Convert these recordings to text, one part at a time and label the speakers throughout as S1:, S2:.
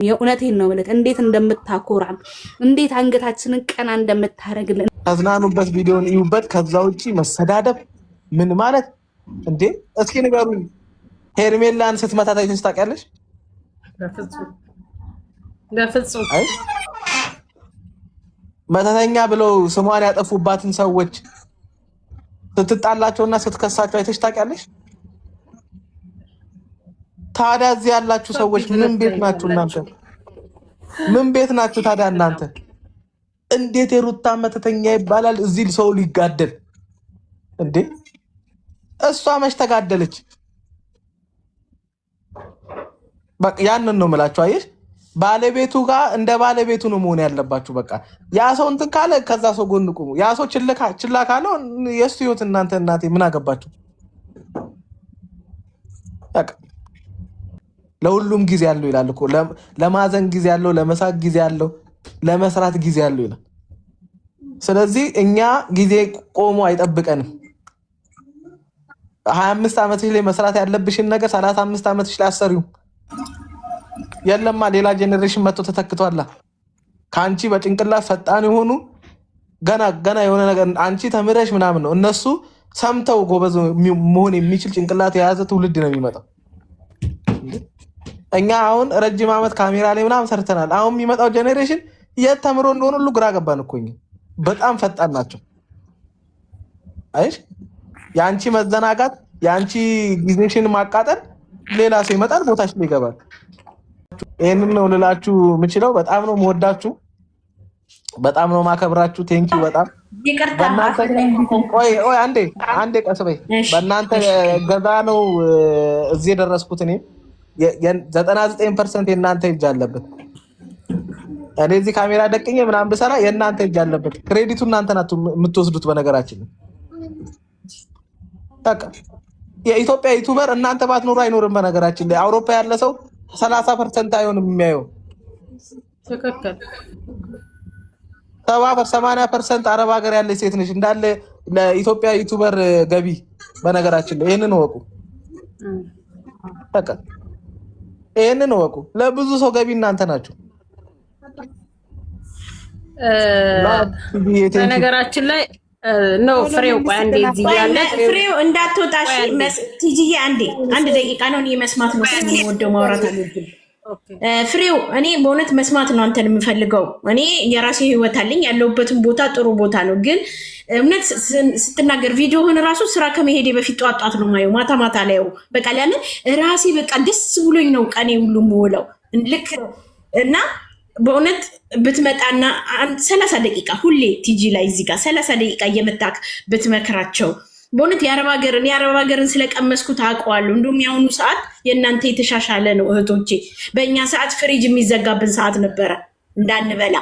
S1: የእውነቴን ነው ማለት እንዴት እንደምታኮራን እንዴት አንገታችንን ቀና እንደምታረግልን
S2: አዝናኑበት፣ ቪዲዮን ይዩበት። ከዛ ውጪ መሰዳደብ ምን ማለት እንዴ? እስኪ ንገሩኝ። ሄርሜላን ስትመታት አይተሽ ታውቂያለሽ?
S3: በፍጹም
S2: አይ መተተኛ ብለው ስሟን ያጠፉባትን ሰዎች ስትጣላቸውና ስትከሳቸው አይተሽ ታውቂያለሽ? ታዲያ እዚህ ያላችሁ ሰዎች ምን ቤት ናችሁ እናንተ? ምን ቤት ናችሁ ታዲያ እናንተ? እንዴት የሩታ መተተኛ ይባላል? እዚህ ሰው ሊጋደል እንዴ? እሷ መች ተጋደለች? በቃ ያንን ነው የምላችሁ። አየሽ ባለቤቱ ጋር እንደ ባለቤቱ ነው መሆን ያለባችሁ። በቃ ያ ሰው እንትን ካለ ከዛ ሰው ጎን ቁሙ። ያ ሰው ችላ ካለው የእሱ ህይወት እናንተ እናቴ ምን አገባችሁ? በቃ ለሁሉም ጊዜ ያለው ይላል እኮ። ለማዘን ጊዜ ያለው፣ ለመሳቅ ጊዜ ያለው፣ ለመስራት ጊዜ ያለው ይላል። ስለዚህ እኛ ጊዜ ቆሞ አይጠብቀንም። 25 ዓመትሽ ላይ መስራት ያለብሽን ነገር 35 ዓመትሽ ላይ አሰሪው የለማ ሌላ ጄኔሬሽን መጥቶ ተተክቷል። ካንቺ በጭንቅላት ፈጣን የሆኑ ገና የሆነ ነገር አንቺ ተምረሽ ምናምን ነው እነሱ ሰምተው ጎበዝ መሆን የሚችል ጭንቅላት የያዘ ትውልድ ነው የሚመጣው። እኛ አሁን ረጅም ዓመት ካሜራ ላይ ምናምን ሰርተናል። አሁን የሚመጣው ጄኔሬሽን የት ተምሮ እንደሆነ ሁሉ ግራ ገባን እኮ። በጣም ፈጣን ናቸው። አይሽ ያንቺ መዘናጋት፣ ያንቺ ጊዜሽን ማቃጠል፣ ሌላ ሰው ይመጣል ቦታሽ ላይ ይገባል። ይሄንን ነው ልላችሁ የምችለው። በጣም ነው የምወዳችሁ፣ በጣም ነው ማከብራችሁ። ቴንኪው በጣም ቆይ አንዴ ቀስ በይ። በእናንተ ገዛ ነው እዚህ የደረስኩት። እኔ 99% የእናንተ እጅ አለበት። እኔ እዚህ ካሜራ ደቅኜ ምናምን ብሰራ የእናንተ እጅ አለበት። ክሬዲቱ እናንተ ናችሁ የምትወስዱት። በነገራችን በቃ የኢትዮጵያ ዩቲዩበር እናንተ ባትኖሩ አይኖርም። በነገራችን ላይ አውሮፓ ያለ ሰው 30% አይሆንም የሚያየው።
S3: ትክክል
S2: 70-80% አረብ ሀገር ያለ ሴት ነች እንዳለ ለኢትዮጵያ ዩቲዩበር ገቢ። በነገራችን ላይ ይሄንን ወቁ። በቃ ይሄንን ወቁ። ለብዙ ሰው ገቢ እናንተ ናችሁ።
S3: በነገራችን ላይ ነው ፍሬው ቆይ አንዴ እዚህ ያለ
S4: ፍሬው እንዳትወጣሽ ቲጂዬ አንድ ደቂቃ ነው። እኔ መስማት ነው የምወደው፣ ማውራት አለብኝ። ፍሬው እኔ በእውነት መስማት ነው አንተን የምፈልገው። እኔ የራሴ ህይወት አለኝ፣ ያለሁበትን ቦታ ጥሩ ቦታ ነው። ግን እውነት ስትናገር ቪዲዮህን ራሱ ስራ ከመሄዴ በፊት ጧጧት ነው ማየው፣ ማታ ላይ በቃ ለምን ራሴ በቃ ደስ ብሎኝ ነው ቀኔ ሁሉ የምውለው ልክ እና በእውነት ብትመጣና 30 ደቂቃ ሁሌ ቲጂ ላይ እዚህ ጋር 30 ደቂቃ እየመጣክ ብትመክራቸው በእውነት የአረብ ሀገርን ስለቀመስኩት አውቀዋለሁ። እንደውም የአሁኑ ሰዓት የእናንተ የተሻሻለ ነው እህቶቼ። በእኛ ሰዓት ፍሪጅ የሚዘጋብን ሰዓት ነበረ፣ እንዳንበላ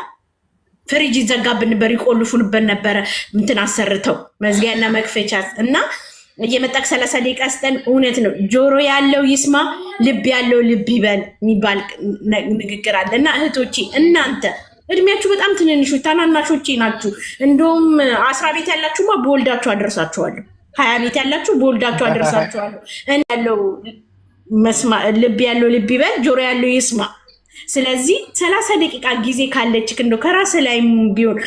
S4: ፍሪጅ ይዘጋብን ነበር፣ ይቆልፉንበት ነበረ እንትን አሰርተው መዝጊያና መክፈቻ እና እየመጣክ 30 ደቂቃ ስጠን። እውነት ነው ጆሮ ያለው ይስማ ልብ ያለው ልብ ይበል የሚባል ንግግር አለ። እና እህቶቼ እናንተ እድሜያችሁ በጣም ትንንሾች ታናናሾቼ ናችሁ። እንደውም 10 ቤት ያላችሁማ በወልዳችሁ አደርሳችኋለሁ። 20 ቤት ያላችሁ በወልዳችሁ አደርሳችኋለሁ። እኔ ያለው ልብ ያለው ልብ ይበል ጆሮ ያለው ይስማ። ስለዚህ 30 ደቂቃ ጊዜ ካለችክ እንደው ከራስ ላይ ቢሆን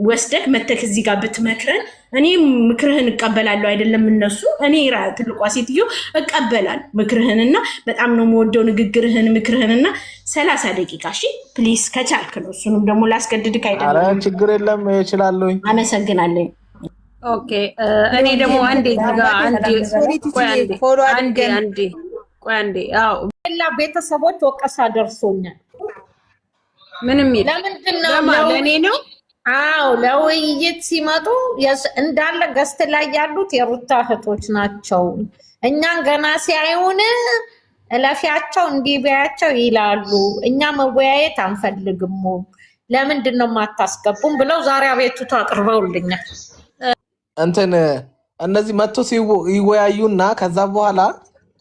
S4: ወስደክ መተክ እዚህ ጋር ብትመክረን እኔ ምክርህን እቀበላለሁ። አይደለም እነሱ እኔ ትልቋ ሴትዮ እቀበላለሁ ምክርህንና በጣም ነው የምወደው ንግግርህን ምክርህንና 30 ደቂቃ እሺ ፕሊዝ ከቻልክ ነው። እሱንም ደግሞ ላስገድድክ አይደለም።
S2: ኧረ ችግር የለም እችላለሁ።
S4: አመሰግናለሁ።
S3: ኦኬ እኔ ደግሞ አንዴ እዚህ ጋር አንዴ አዎ
S5: ሌላ ቤተሰቦች ወቀሳ ደርሶኛል።
S3: ምንም
S5: ለምንድን ነው
S3: ለእኔ ነው?
S5: አዎ ለውይይት ሲመጡ እንዳለ ገስት ላይ ያሉት የሩታ እህቶች ናቸው። እኛን ገና ሲያዩን እለፊያቸው እንዲበያቸው ይላሉ። እኛ መወያየት አንፈልግም፣ ለምንድን ነው የማታስገቡም ብለው ዛሬ አቤቱታ አቅርበውልኛል።
S2: እንትን እነዚህ መጥቶ ይወያዩና ከዛ በኋላ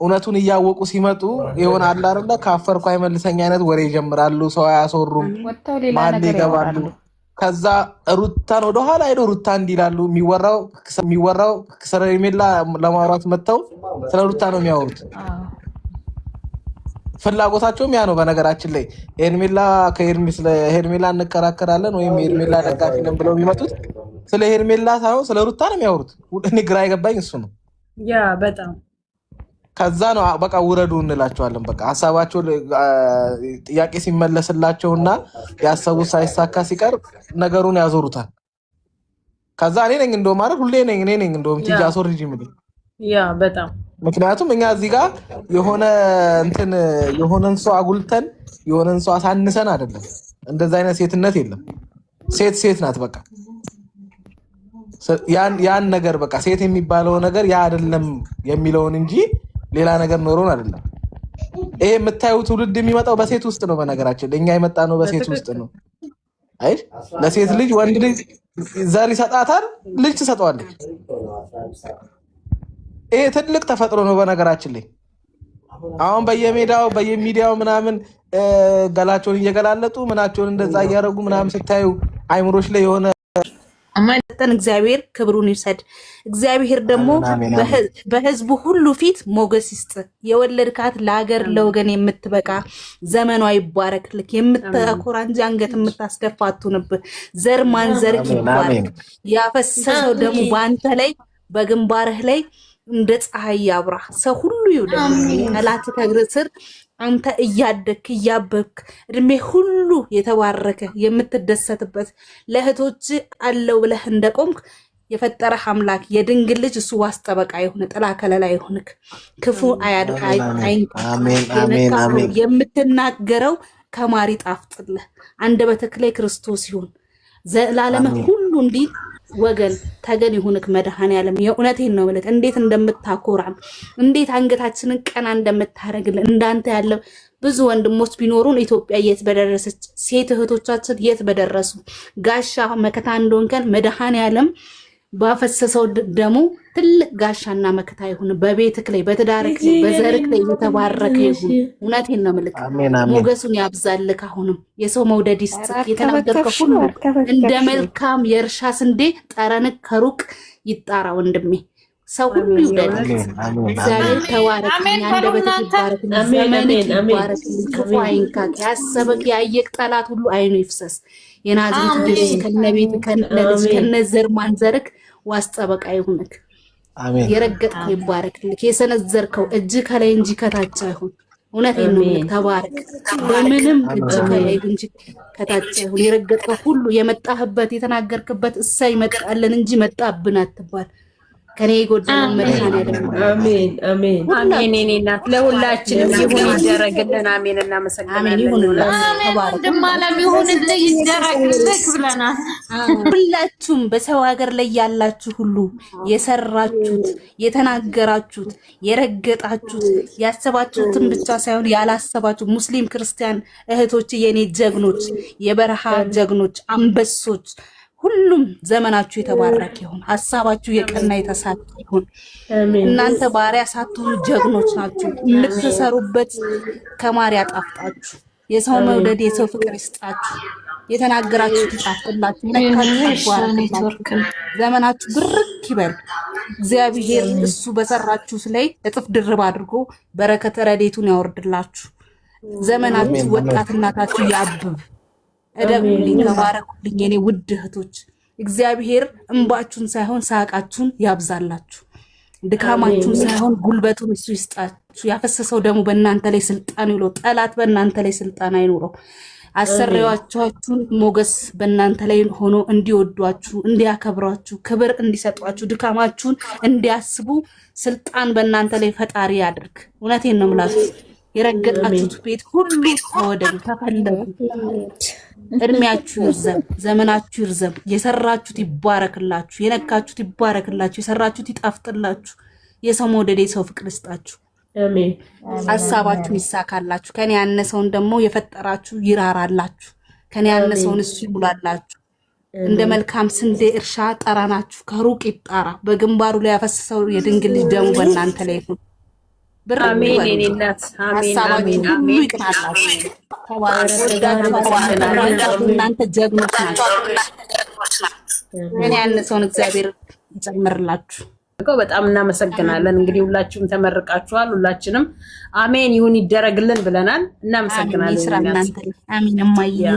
S2: እውነቱን እያወቁ ሲመጡ የሆነ አለ አይደለ ካፈርኩ አይመልሰኝ አይነት ወሬ ይጀምራሉ። ሰው አያሶሩም፣ ማን ይገባሉ። ከዛ ሩታን ወደ ኋላ ሄዶ ሩታ እንዲላሉ የሚወራው ሄርሜላ ለማውራት መጥተው ስለ ሩታ ነው የሚያወሩት። ፍላጎታቸውም ያ ነው። በነገራችን ላይ ሄርሜላ ሄርሜላ እንከራከራለን ወይም ሄርሜላ ደጋፊ ነን ብለው የሚመጡት ስለ ሄርሜላ ሳይሆን ስለ ሩታ ነው የሚያወሩት። እኔ ግራ የገባኝ እሱ ነው።
S3: ያ በጣም
S2: ከዛ ነው በቃ ውረዱ እንላቸዋለን። በቃ ሀሳባቸው ጥያቄ ሲመለስላቸውና ያሰቡት ሳይሳካ ሲቀር ነገሩን ያዞሩታል። ከዛ እኔ ነኝ እንደውም ማለት ሁሌ እኔ ነኝ እንደውም ቲጂ አስወርጂ ምን
S3: ያ በጣም
S2: ምክንያቱም እኛ እዚህ ጋር የሆነን ሰው አጉልተን የሆነን ሰው አሳንሰን አይደለም። እንደዛ አይነት ሴትነት የለም። ሴት ናት በቃ ያን ነገር በቃ ሴት የሚባለው ነገር ያ አይደለም የሚለውን እንጂ ሌላ ነገር ኖሮን አይደለም። ይሄ የምታዩት ትውልድ የሚመጣው በሴት ውስጥ ነው። በነገራችን እኛ የመጣ ነው በሴት ውስጥ ነው። አይ ለሴት ልጅ ወንድ ልጅ ዘር ይሰጣታል፣ ልጅ ትሰጠዋለች። ይሄ ትልቅ ተፈጥሮ ነው። በነገራችን ላይ አሁን በየሚዲያው ምናምን ገላቸውን እየገላለጡ ምናቸውን እንደዛ እያደረጉ ምናምን ስታዩ አይምሮች ላይ የሆነ
S1: አማን እግዚአብሔር ክብሩን ይውሰድ። እግዚአብሔር ደግሞ በህዝቡ ሁሉ ፊት ሞገስ ይስጥ። የወለድካት ለሀገር ለወገን የምትበቃ ዘመኗ ይባረክልክ። የምታኮራ እንጂ አንገት የምታስደፋ አትሁንብህ። ዘር ማንዘርክ ይባረክ። ያፈሰሰው ደግሞ በአንተ ላይ በግንባርህ ላይ እንደ ፀሐይ ያብራ። ሰው ሁሉ ይውደድ። ጠላት ከእግር ስር አንተ እያደክ እያበብክ እድሜ ሁሉ የተባረከ የምትደሰትበት ለእህቶች አለው ብለህ እንደቆምክ የፈጠረህ አምላክ የድንግል ልጅ እሱ ዋስ ጠበቃ ይሁን፣ ጥላ ከለላ ይሁንክ። ክፉ የምትናገረው ከማር ይጣፍጥልህ። አንደበትህ ላይ ክርስቶስ ይሁን ዘላለምህ ሁሉ እንዲህ ወገን ተገን ይሁንክ። መድኃኔዓለም የእውነቴን ነው ማለት እንዴት እንደምታኮራን እንዴት አንገታችንን ቀና እንደምታረግልን እንዳንተ ያለው ብዙ ወንድሞች ቢኖሩን ኢትዮጵያ የት በደረሰች፣ ሴት እህቶቻችን የት በደረሱ። ጋሻ መከታ እንደሆንከን መድኃኔዓለም ባፈሰሰው ደሙ ትልቅ ጋሻና መከታ ይሁን። በቤትክ ላይ በትዳርክ ላይ በዘርክ ላይ የተባረከ ይሁን። እውነቴን ነው ምልክ ሞገሱን ያብዛልክ። አሁንም የሰው መውደድ ይስጥክ። የተናገርከው ሁሉ እንደ መልካም የእርሻ ስንዴ ጠረንክ ከሩቅ ይጣራ ወንድሜ። ሰው ሁሉ ይውደድ። እግዚአብሔር ተባረክ። አንደበትህ ይባረክ፣ ዘመንህ ይባረክ። ክፉ አይንካክ። ያሰበክ ያየክ ጠላት ሁሉ አይኑ ይፍሰስ። የናዝሬቱ ኢየሱስ ከነቤት ከነልጅ ከነዘር ማንዘርክ ዋስ ጠበቃ ይሁንክ። የረገጥከው ይባረክልክ። የሰነዘርከው እጅ ከላይ እንጂ ከታች አይሁን። እውነቴን ነው ምልክ ተባረክ። በምንም እጅ ከላይ እንጂ ከታች አይሁን። የረገጥከው ሁሉ የመጣህበት የተናገርክበት እሳይ መጣልን እንጂ መጣብን አትባል። ከኔ ጎደለው መድኃኔዓለም
S3: አሜን አሜን አሜን። እኔ እናት ለሁላችንም ይሁን ይደረግልን። አሜን። እናመሰግናለን።
S5: ይደረግልክ ብለናል።
S1: ሁላችሁም በሰው ሀገር ላይ ያላችሁ ሁሉ የሰራችሁት፣ የተናገራችሁት፣ የረገጣችሁት ያሰባችሁትን ብቻ ሳይሆን ያላሰባችሁ ሙስሊም ክርስቲያን እህቶች የኔ ጀግኖች፣ የበረሃ ጀግኖች፣ አንበሶች ሁሉም ዘመናችሁ የተባረከ ይሁን። ሐሳባችሁ የቀና የተሳካ ይሁን። እናንተ ባሪያ ሳትሆኑ ጀግኖች ናችሁ። የምትሰሩበት ከማር ያጣፍጣችሁ። የሰው መውደድ የሰው ፍቅር ይስጣችሁ። የተናገራችሁት ይጣፍጥላችሁ። ይባረክላችሁ። ዘመናችሁ ብርክ ይበል። እግዚአብሔር እሱ በሰራችሁት ላይ እጥፍ ድርብ አድርጎ በረከተ ረድኤቱን ያወርድላችሁ። ዘመናችሁ ወጣትናታችሁ ያብብ። እደጉልኝ፣ ተባረኩልኝ የኔ ውድ እህቶች። እግዚአብሔር እንባችሁን ሳይሆን ሳቃችሁን ያብዛላችሁ። ድካማችሁን ሳይሆን ጉልበቱን እሱ ይስጣችሁ። ያፈሰሰው ደግሞ በእናንተ ላይ ስልጣን ይውለው። ጠላት በእናንተ ላይ ስልጣን አይኖረው። አሰሪያችሁን ሞገስ በእናንተ ላይ ሆኖ እንዲወዷችሁ፣ እንዲያከብሯችሁ፣ ክብር እንዲሰጧችሁ፣ ድካማችሁን እንዲያስቡ ስልጣን በእናንተ ላይ ፈጣሪ ያድርግ። እውነቴን ነው የምላችሁ። የረገጣችሁት ቤት ሁሉ ተወደዱ፣ ተፈለጉ። እድሜያችሁ ይርዘም፣ ዘመናችሁ ይርዘም። የሰራችሁት ይባረክላችሁ፣ የነካችሁት ይባረክላችሁ፣ የሰራችሁት ይጣፍጥላችሁ። የሰው መውደድ የሰው ፍቅር ይስጣችሁ።
S3: አሜን።
S1: ሐሳባችሁ ይሳካላችሁ። ከኔ ያነሰውን ደግሞ የፈጠራችሁ ይራራላችሁ። ከኔ ያነሰውን እሱ ይሙላላችሁ። እንደ መልካም ስንዴ እርሻ ጠራናችሁ ከሩቅ ይጣራ። በግንባሩ ላይ ያፈሰሰው የድንግል ልጅ ደሙ በእናንተ ላይ ይሁን።
S3: አሜን። እኔ እናት አሜን አሜን አሜን።
S1: እናንተ ጀግኖች ናችሁ። እኔ ያነሰውን እግዚአብሔር ይጨምርላችሁ።
S3: በጣም እናመሰግናለን። እንግዲህ ሁላችሁም ተመርቃችኋል። ሁላችንም አሜን ይሁን ይደረግልን ብለናል። እናመሰግናለን።
S1: አሜን። አሜን።